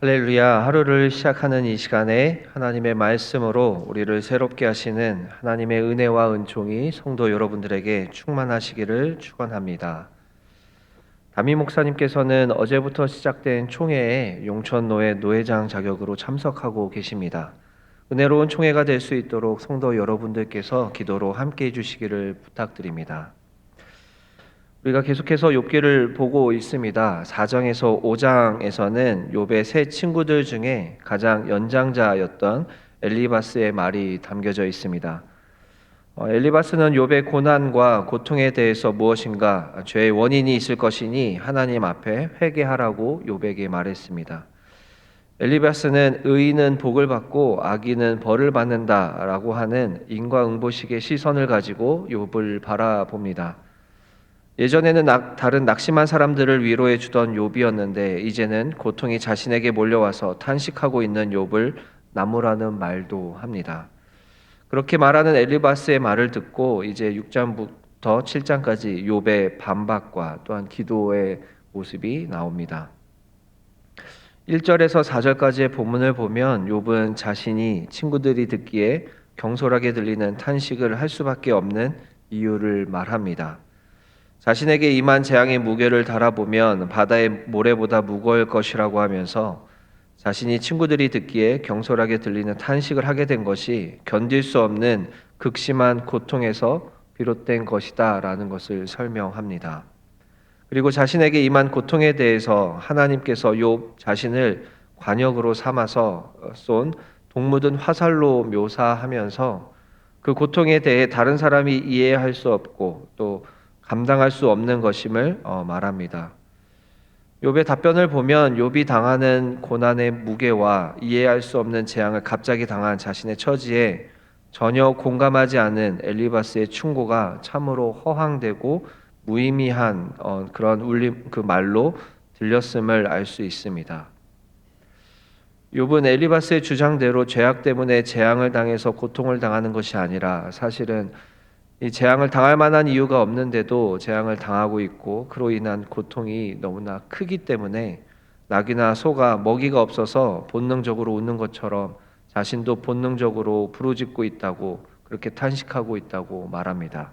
할렐루야. 하루를 시작하는 이 시간에 하나님의 말씀으로 우리를 새롭게 하시는 하나님의 은혜와 은총이 성도 여러분들에게 충만하시기를 축원합니다. 담임 목사님께서는 어제부터 시작된 총회에 용천노회 노회장 자격으로 참석하고 계십니다. 은혜로운 총회가 될 수 있도록 성도 여러분들께서 기도로 함께 해주시기를 부탁드립니다. 우리가 계속해서 욥기를 보고 있습니다. 4장에서 5장에서는 욥의 세 친구들 중에 가장 연장자였던 엘리바스의 말이 담겨져 있습니다. 엘리바스는 욥의 고난과 고통에 대해서 무엇인가 죄의 원인이 있을 것이니 하나님 앞에 회개하라고 욥에게 말했습니다. 엘리바스는 의인은 복을 받고 악인은 벌을 받는다라고 하는 인과응보식의 시선을 가지고 욥을 바라봅니다. 예전에는 다른 낙심한 사람들을 위로해 주던 욥이었는데 이제는 고통이 자신에게 몰려와서 탄식하고 있는 욥을 나무라는 말도 합니다. 그렇게 말하는 엘리바스의 말을 듣고 이제 6장부터 7장까지 욥의 반박과 또한 기도의 모습이 나옵니다. 1절에서 4절까지의 본문을 보면 욥은 자신이 친구들이 듣기에 경솔하게 들리는 탄식을 할 수밖에 없는 이유를 말합니다. 자신에게 임한 재앙의 무게를 달아보면 바다의 모래보다 무거울 것이라고 하면서 자신이 친구들이 듣기에 경솔하게 들리는 탄식을 하게 된 것이 견딜 수 없는 극심한 고통에서 비롯된 것이다 라는 것을 설명합니다. 그리고 자신에게 임한 고통에 대해서 하나님께서 욥 자신을 관역으로 삼아서 쏜 독 묻은 화살로 묘사하면서 그 고통에 대해 다른 사람이 이해할 수 없고 또 감당할 수 없는 것임을 말합니다. 욥의 답변을 보면 욥이 당하는 고난의 무게와 이해할 수 없는 재앙을 갑자기 당한 자신의 처지에 전혀 공감하지 않은 엘리바스의 충고가 참으로 허황되고 무의미한 그런 울림 그 말로 들렸음을 알 수 있습니다. 욥은 엘리바스의 주장대로 죄악 때문에 재앙을 당해서 고통을 당하는 것이 아니라 사실은 이 재앙을 당할 만한 이유가 없는데도 재앙을 당하고 있고 그로 인한 고통이 너무나 크기 때문에 낙이나 소가 먹이가 없어서 본능적으로 웃는 것처럼 자신도 본능적으로 부르짖고 있다고 그렇게 탄식하고 있다고 말합니다.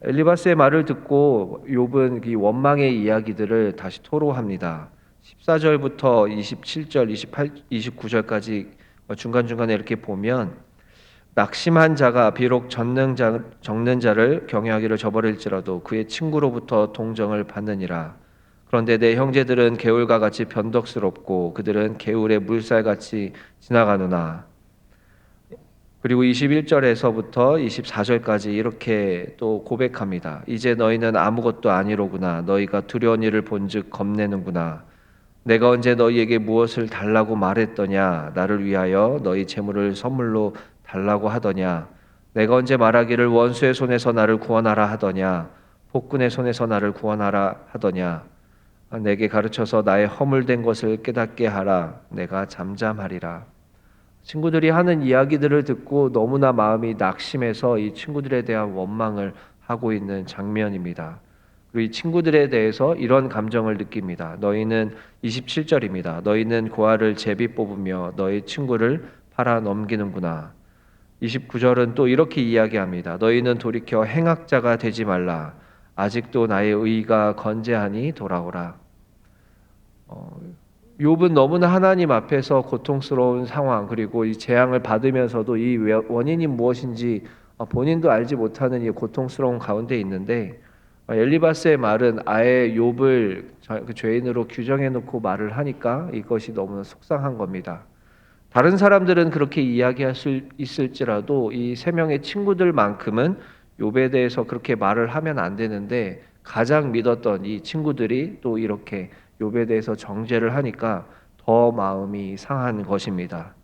엘리바스의 말을 듣고 욥은 이 원망의 이야기들을 다시 토로합니다. 14절부터 27절, 28, 29절까지 중간중간에 이렇게 보면 낙심한 자가 비록 적는 자를 경외하기를 저버릴지라도 그의 친구로부터 동정을 받느니라. 그런데 내 형제들은 개울과 같이 변덕스럽고 그들은 개울의 물살같이 지나가노나. 그리고 21절에서부터 24절까지 이렇게 또 고백합니다. 이제 너희는 아무것도 아니로구나. 너희가 두려운 일을 본즉 겁내는구나. 내가 언제 너희에게 무엇을 달라고 말했더냐. 나를 위하여 너희 재물을 선물로 달라고 하더냐. 내가 언제 말하기를 원수의 손에서 나를 구원하라 하더냐. 폭군의 손에서 나를 구원하라 하더냐. 내게 가르쳐서 나의 허물된 것을 깨닫게 하라. 내가 잠잠하리라. 친구들이 하는 이야기들을 듣고 너무나 마음이 낙심해서 이 친구들에 대한 원망을 하고 있는 장면입니다. 그리고 이 친구들에 대해서 이런 감정을 느낍니다. 너희는 27절입니다. 너희는 고아를 제비 뽑으며 너희 친구를 팔아 넘기는구나. 29절은 또 이렇게 이야기합니다. 너희는 돌이켜 행악자가 되지 말라. 아직도 나의 의가 건재하니 돌아오라. 욥은 너무나 하나님 앞에서 고통스러운 상황 그리고 이 재앙을 받으면서도 이 원인이 무엇인지 본인도 알지 못하는 이 고통스러운 가운데 있는데 엘리바스의 말은 아예 욥을 죄인으로 규정해놓고 말을 하니까 이것이 너무나 속상한 겁니다. 다른 사람들은 그렇게 이야기할 수 있을지라도 이 세 명의 친구들만큼은 욥에 대해서 그렇게 말을 하면 안 되는데 가장 믿었던 이 친구들이 또 이렇게 욥에 대해서 정죄를 하니까 더 마음이 상한 것입니다.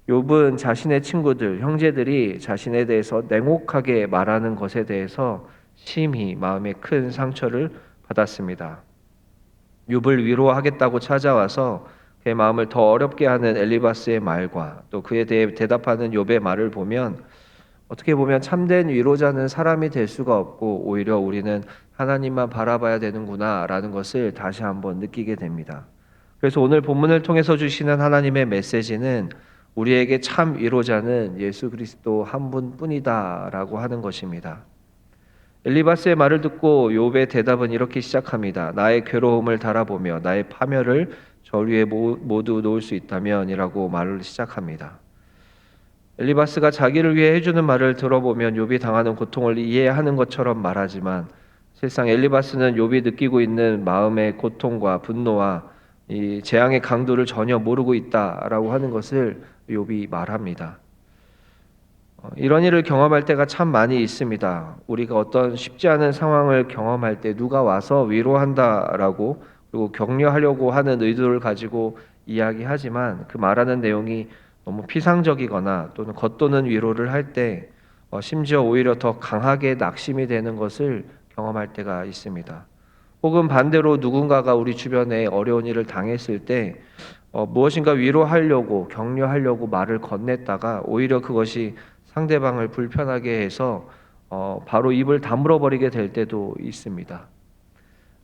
욥은 자신의 친구들, 형제들이 자신에 대해서 냉혹하게 말하는 것에 대해서 심히 마음에 큰 상처를 받았습니다. 욥을 위로하겠다고 찾아와서 그의 마음을 더 어렵게 하는 엘리바스의 말과 또 그에 대해 대답하는 욥의 말을 보면 어떻게 보면 참된 위로자는 사람이 될 수가 없고 오히려 우리는 하나님만 바라봐야 되는구나 라는 것을 다시 한번 느끼게 됩니다. 그래서 오늘 본문을 통해서 주시는 하나님의 메시지는 우리에게 참 위로자는 예수 그리스도 한 분뿐이다라고 하는 것입니다. 엘리바스의 말을 듣고 욥의 대답은 이렇게 시작합니다. 나의 괴로움을 달아보며 나의 파멸을 저 위에 모두 놓을 수 있다면이라고 말을 시작합니다. 엘리바스가 자기를 위해 해주는 말을 들어보면 욥이 당하는 고통을 이해하는 것처럼 말하지만 실상 엘리바스는 욥이 느끼고 있는 마음의 고통과 분노와 이 재앙의 강도를 전혀 모르고 있다라고 하는 것을 욥이 말합니다. 이런 일을 경험할 때가 참 많이 있습니다. 우리가 어떤 쉽지 않은 상황을 경험할 때 누가 와서 위로한다라고 그리고 격려하려고 하는 의도를 가지고 이야기하지만 그 말하는 내용이 너무 피상적이거나 또는 겉도는 위로를 할 때 심지어 오히려 더 강하게 낙심이 되는 것을 경험할 때가 있습니다. 혹은 반대로 누군가가 우리 주변에 어려운 일을 당했을 때 무엇인가 위로하려고 격려하려고 말을 건넸다가 오히려 그것이 상대방을 불편하게 해서 바로 입을 다물어 버리게 될 때도 있습니다.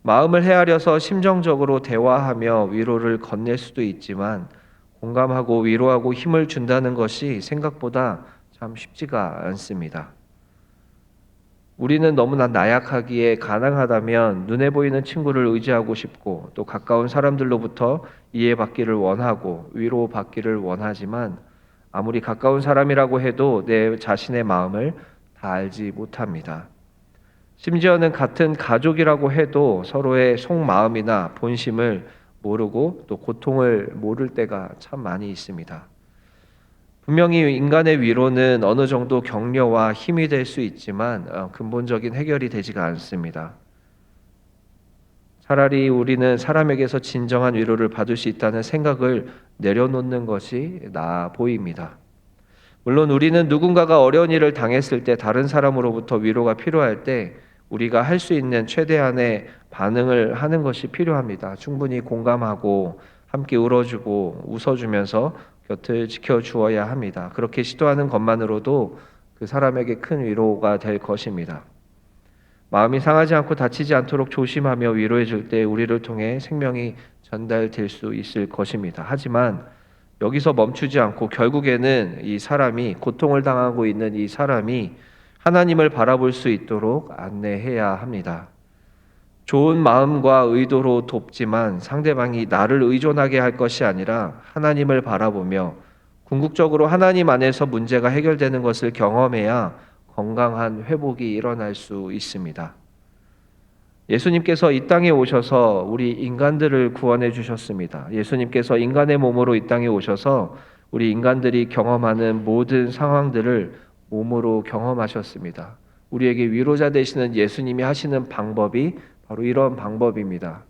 마음을 헤아려서 심정적으로 대화하며 위로를 건넬 수도 있지만 공감하고 위로하고 힘을 준다는 것이 생각보다 참 쉽지가 않습니다. 우리는 너무나 나약하기에 가능하다면 눈에 보이는 친구를 의지하고 싶고 또 가까운 사람들로부터 이해받기를 원하고 위로받기를 원하지만 아무리 가까운 사람이라고 해도 내 자신의 마음을 다 알지 못합니다. 심지어는 같은 가족이라고 해도 서로의 속마음이나 본심을 모르고 또 고통을 모를 때가 참 많이 있습니다. 분명히 인간의 위로는 어느 정도 격려와 힘이 될 수 있지만 근본적인 해결이 되지가 않습니다. 차라리 우리는 사람에게서 진정한 위로를 받을 수 있다는 생각을 내려놓는 것이 나아 보입니다. 물론 우리는 누군가가 어려운 일을 당했을 때 다른 사람으로부터 위로가 필요할 때 우리가 할 수 있는 최대한의 반응을 하는 것이 필요합니다. 충분히 공감하고 함께 울어주고 웃어주면서 곁을 지켜주어야 합니다. 그렇게 시도하는 것만으로도 그 사람에게 큰 위로가 될 것입니다. 마음이 상하지 않고 다치지 않도록 조심하며 위로해 줄 때 우리를 통해 생명이 전달될 수 있을 것입니다. 하지만 여기서 멈추지 않고 결국에는 이 사람이 고통을 당하고 있는 이 사람이 하나님을 바라볼 수 있도록 안내해야 합니다. 좋은 마음과 의도로 돕지만 상대방이 나를 의존하게 할 것이 아니라 하나님을 바라보며 궁극적으로 하나님 안에서 문제가 해결되는 것을 경험해야 건강한 회복이 일어날 수 있습니다. 예수님께서 이 땅에 오셔서 우리 인간들을 구원해 주셨습니다. 예수님께서 인간의 몸으로 이 땅에 오셔서 우리 인간들이 경험하는 모든 상황들을 몸으로 경험하셨습니다. 우리에게 위로자 되시는 예수님이 하시는 방법이 바로 이런 방법입니다.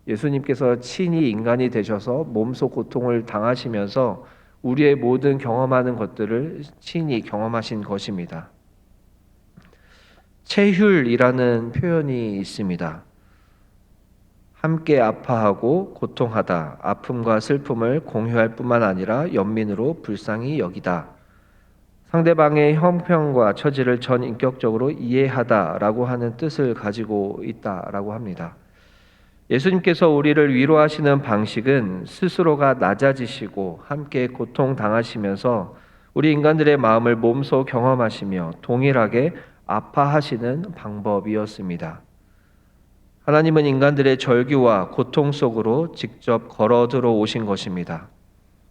예수님께서 친히 인간이 되셔서 몸소 고통을 당하시면서 우리의 모든 경험하는 것들을 친히 경험하신 것입니다. 체휼이라는 표현이 있습니다. 함께 아파하고 고통하다, 아픔과 슬픔을 공유할 뿐만 아니라 연민으로 불쌍히 여기다. 상대방의 형편과 처지를 전인격적으로 이해하다라고 하는 뜻을 가지고 있다라고 합니다. 예수님께서 우리를 위로하시는 방식은 스스로가 낮아지시고 함께 고통당하시면서 우리 인간들의 마음을 몸소 경험하시며 동일하게 아파하시는 방법이었습니다. 하나님은 인간들의 절규와 고통 속으로 직접 걸어 들어오신 것입니다.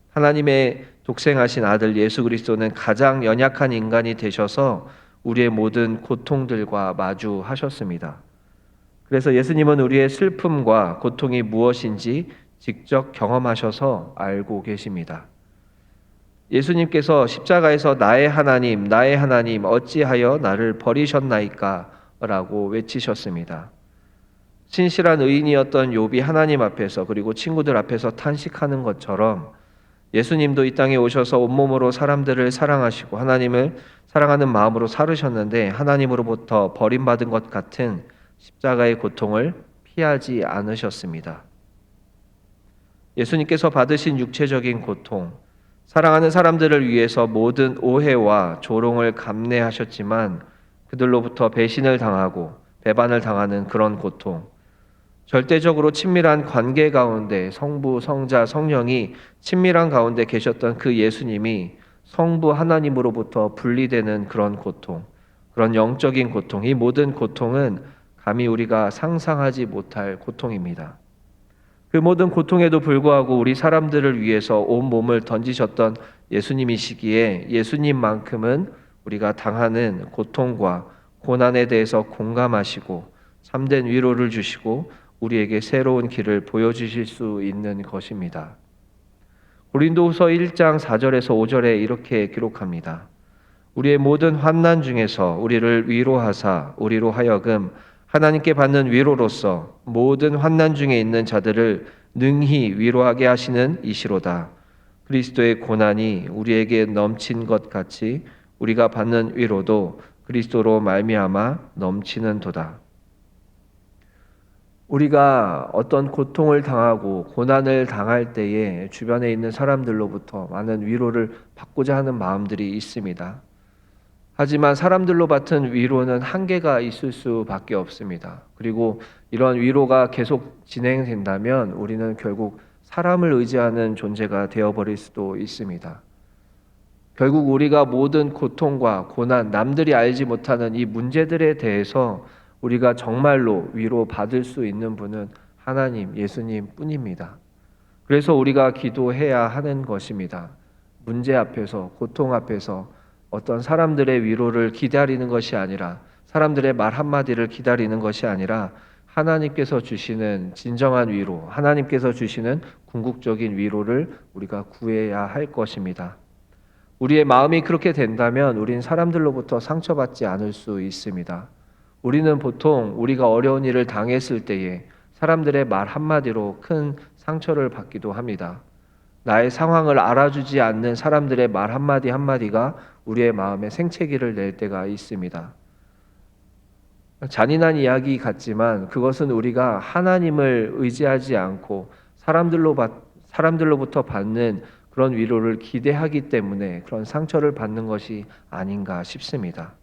하나님의 독생하신 아들 예수 그리스도는 가장 연약한 인간이 되셔서 우리의 모든 고통들과 마주하셨습니다. 그래서 예수님은 우리의 슬픔과 고통이 무엇인지 직접 경험하셔서 알고 계십니다. 예수님께서 십자가에서 나의 하나님 어찌하여 나를 버리셨나이까 라고 외치셨습니다. 신실한 의인이었던 욥이 하나님 앞에서 그리고 친구들 앞에서 탄식하는 것처럼 예수님도 이 땅에 오셔서 온몸으로 사람들을 사랑하시고 하나님을 사랑하는 마음으로 살으셨는데 하나님으로부터 버림받은 것 같은 십자가의 고통을 피하지 않으셨습니다. 예수님께서 받으신 육체적인 고통, 사랑하는 사람들을 위해서 모든 오해와 조롱을 감내하셨지만 그들로부터 배신을 당하고 배반을 당하는 그런 고통, 절대적으로 친밀한 관계 가운데 성부, 성자, 성령이 친밀한 가운데 계셨던 그 예수님이 성부 하나님으로부터 분리되는 그런 고통, 그런 영적인 고통, 이 모든 고통은 감히 우리가 상상하지 못할 고통입니다. 그 모든 고통에도 불구하고 우리 사람들을 위해서 온 몸을 던지셨던 예수님이시기에 예수님만큼은 우리가 당하는 고통과 고난에 대해서 공감하시고 참된 위로를 주시고 우리에게 새로운 길을 보여주실 수 있는 것입니다. 고린도후서 1장 4절에서 5절에 이렇게 기록합니다. 우리의 모든 환난 중에서 우리를 위로하사 우리로 하여금 하나님께 받는 위로로서 모든 환난 중에 있는 자들을 능히 위로하게 하시는 이시로다. 그리스도의 고난이 우리에게 넘친 것 같이 우리가 받는 위로도 그리스도로 말미암아 넘치는도다. 우리가 어떤 고통을 당하고 고난을 당할 때에 주변에 있는 사람들로부터 많은 위로를 받고자 하는 마음들이 있습니다. 하지만 사람들로 받은 위로는 한계가 있을 수밖에 없습니다. 그리고 이런 위로가 계속 진행된다면 우리는 결국 사람을 의지하는 존재가 되어버릴 수도 있습니다. 결국 우리가 모든 고통과 고난, 남들이 알지 못하는 이 문제들에 대해서 우리가 정말로 위로받을 수 있는 분은 하나님, 예수님 뿐입니다. 그래서 우리가 기도해야 하는 것입니다. 문제 앞에서, 고통 앞에서 어떤 사람들의 위로를 기다리는 것이 아니라, 사람들의 말 한마디를 기다리는 것이 아니라 하나님께서 주시는 진정한 위로, 하나님께서 주시는 궁극적인 위로를 우리가 구해야 할 것입니다. 우리의 마음이 그렇게 된다면 우린 사람들로부터 상처받지 않을 수 있습니다. 우리는 보통 우리가 어려운 일을 당했을 때에 사람들의 말 한마디로 큰 상처를 받기도 합니다. 나의 상황을 알아주지 않는 사람들의 말 한마디 한마디가 우리의 마음에 생채기를 낼 때가 있습니다. 잔인한 이야기 같지만 그것은 우리가 하나님을 의지하지 않고 사람들로부터 받는 그런 위로를 기대하기 때문에 그런 상처를 받는 것이 아닌가 싶습니다.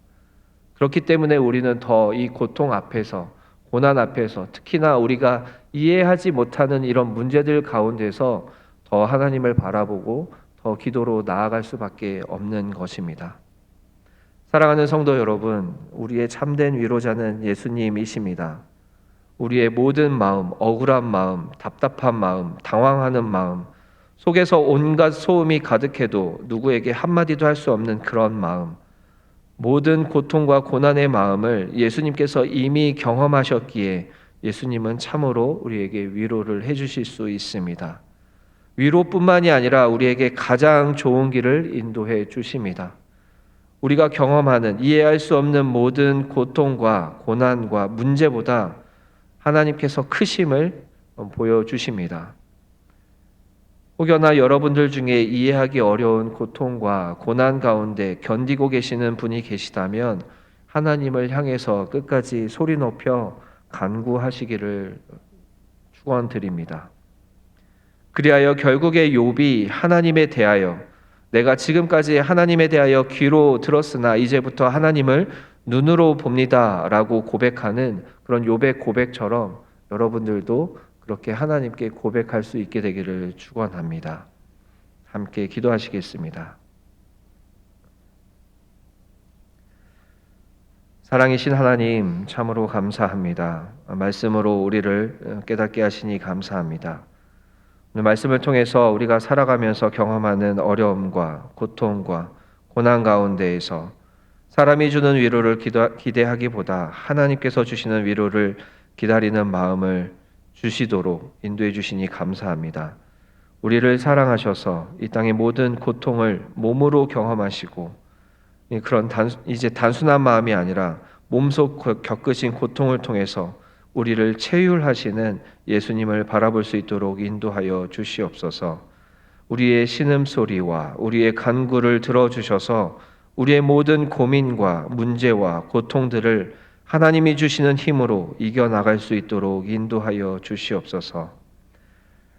그렇기 때문에 우리는 더 이 고통 앞에서, 고난 앞에서, 특히나 우리가 이해하지 못하는 이런 문제들 가운데서 더 하나님을 바라보고 더 기도로 나아갈 수밖에 없는 것입니다. 사랑하는 성도 여러분, 우리의 참된 위로자는 예수님이십니다. 우리의 모든 마음, 억울한 마음, 답답한 마음, 당황하는 마음, 속에서 온갖 소음이 가득해도 누구에게 한마디도 할 수 없는 그런 마음, 모든 고통과 고난의 마음을 예수님께서 이미 경험하셨기에 예수님은 참으로 우리에게 위로를 해주실 수 있습니다. 위로뿐만이 아니라 우리에게 가장 좋은 길을 인도해 주십니다. 우리가 경험하는 이해할 수 없는 모든 고통과 고난과 문제보다 하나님께서 크심을 보여주십니다. 혹여나 여러분들 중에 이해하기 어려운 고통과 고난 가운데 견디고 계시는 분이 계시다면 하나님을 향해서 끝까지 소리 높여 간구하시기를 축원드립니다. 그리하여 결국에 욥이 하나님에 대하여 내가 지금까지 하나님에 대하여 귀로 들었으나 이제부터 하나님을 눈으로 봅니다 라고 고백하는 그런 욥의 고백처럼 여러분들도 그렇게 하나님께 고백할 수 있게 되기를 축원합니다. 함께 기도하시겠습니다. 사랑이신 하나님, 참으로 감사합니다. 말씀으로 우리를 깨닫게 하시니 감사합니다. 오늘 말씀을 통해서 우리가 살아가면서 경험하는 어려움과 고통과 고난 가운데에서 사람이 주는 위로를 기대하기보다 하나님께서 주시는 위로를 기다리는 마음을 주시도록 인도해 주시니 감사합니다. 우리를 사랑하셔서 이 땅의 모든 고통을 몸으로 경험하시고 그런 이제 단순한 마음이 아니라 몸속 겪으신 고통을 통해서 우리를 체휼하시는 예수님을 바라볼 수 있도록 인도하여 주시옵소서. 우리의 신음소리와 우리의 간구를 들어주셔서 우리의 모든 고민과 문제와 고통들을 하나님이 주시는 힘으로 이겨나갈 수 있도록 인도하여 주시옵소서.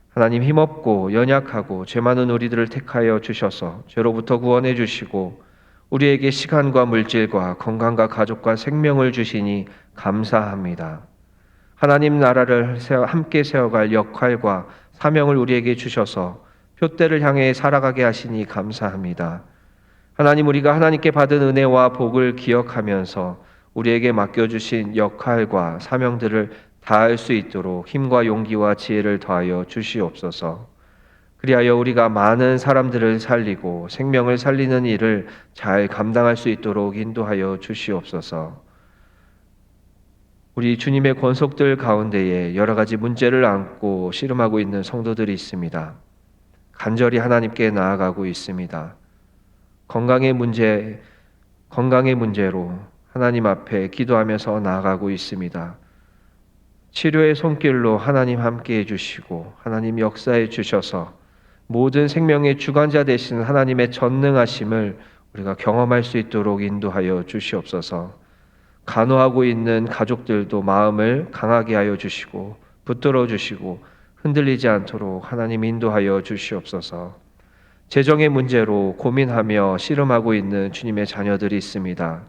하나님, 힘없고 연약하고 죄 많은 우리들을 택하여 주셔서 죄로부터 구원해 주시고 우리에게 시간과 물질과 건강과 가족과 생명을 주시니 감사합니다. 하나님 나라를 함께 세워갈 역할과 사명을 우리에게 주셔서 표대를 향해 살아가게 하시니 감사합니다. 하나님, 우리가 하나님께 받은 은혜와 복을 기억하면서 우리에게 맡겨주신 역할과 사명들을 다할 수 있도록 힘과 용기와 지혜를 더하여 주시옵소서. 그리하여 우리가 많은 사람들을 살리고 생명을 살리는 일을 잘 감당할 수 있도록 인도하여 주시옵소서. 우리 주님의 권속들 가운데에 여러 가지 문제를 안고 씨름하고 있는 성도들이 있습니다. 간절히 하나님께 나아가고 있습니다. 건강의 문제로 하나님 앞에 기도하면서 나아가고 있습니다. 치료의 손길로 하나님 함께 해주시고 하나님 역사해 주셔서 모든 생명의 주관자 되신 하나님의 전능하심을 우리가 경험할 수 있도록 인도하여 주시옵소서. 간호하고 있는 가족들도 마음을 강하게 하여 주시고 붙들어 주시고 흔들리지 않도록 하나님 인도하여 주시옵소서. 재정의 문제로 고민하며 씨름하고 있는 주님의 자녀들이 있습니다.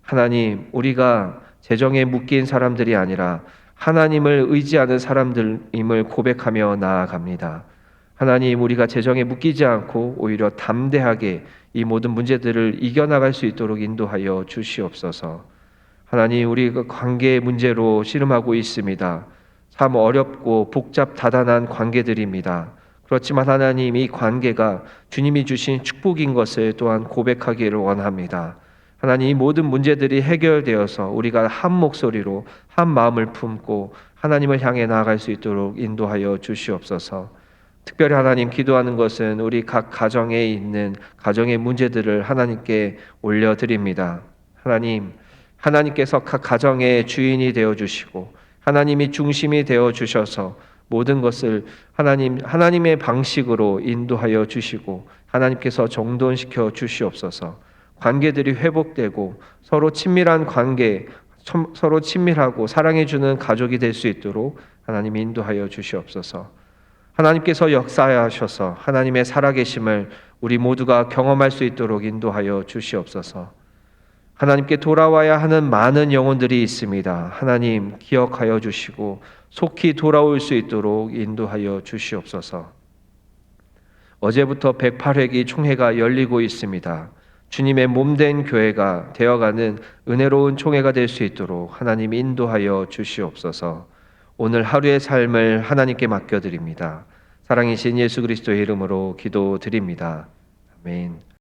하나님, 우리가 재정에 묶인 사람들이 아니라 하나님을 의지하는 사람들임을 고백하며 나아갑니다. 하나님, 우리가 재정에 묶이지 않고 오히려 담대하게 이 모든 문제들을 이겨나갈 수 있도록 인도하여 주시옵소서. 하나님, 우리가 관계의 문제로 씨름하고 있습니다. 참 어렵고 복잡다단한 관계들입니다. 그렇지만 하나님, 이 관계가 주님이 주신 축복인 것을 또한 고백하기를 원합니다. 하나님, 이 모든 문제들이 해결되어서 우리가 한 목소리로 한 마음을 품고 하나님을 향해 나아갈 수 있도록 인도하여 주시옵소서. 특별히 하나님, 기도하는 것은 우리 각 가정에 있는 가정의 문제들을 하나님께 올려드립니다. 하나님께서 각 가정의 주인이 되어주시고 하나님이 중심이 되어주셔서 모든 것을 하나님의 방식으로 인도하여 주시고 하나님께서 정돈시켜 주시옵소서. 관계들이 회복되고 서로 친밀한 관계, 서로 친밀하고 사랑해주는 가족이 될 수 있도록 하나님 인도하여 주시옵소서. 하나님께서 역사하셔서 하나님의 살아계심을 우리 모두가 경험할 수 있도록 인도하여 주시옵소서. 하나님께 돌아와야 하는 많은 영혼들이 있습니다. 하나님 기억하여 주시고 속히 돌아올 수 있도록 인도하여 주시옵소서. 어제부터 108회기 총회가 열리고 있습니다. 주님의 몸된 교회가 되어가는 은혜로운 총회가 될 수 있도록 하나님 인도하여 주시옵소서. 오늘 하루의 삶을 하나님께 맡겨드립니다. 사랑이신 예수 그리스도의 이름으로 기도드립니다. 아멘.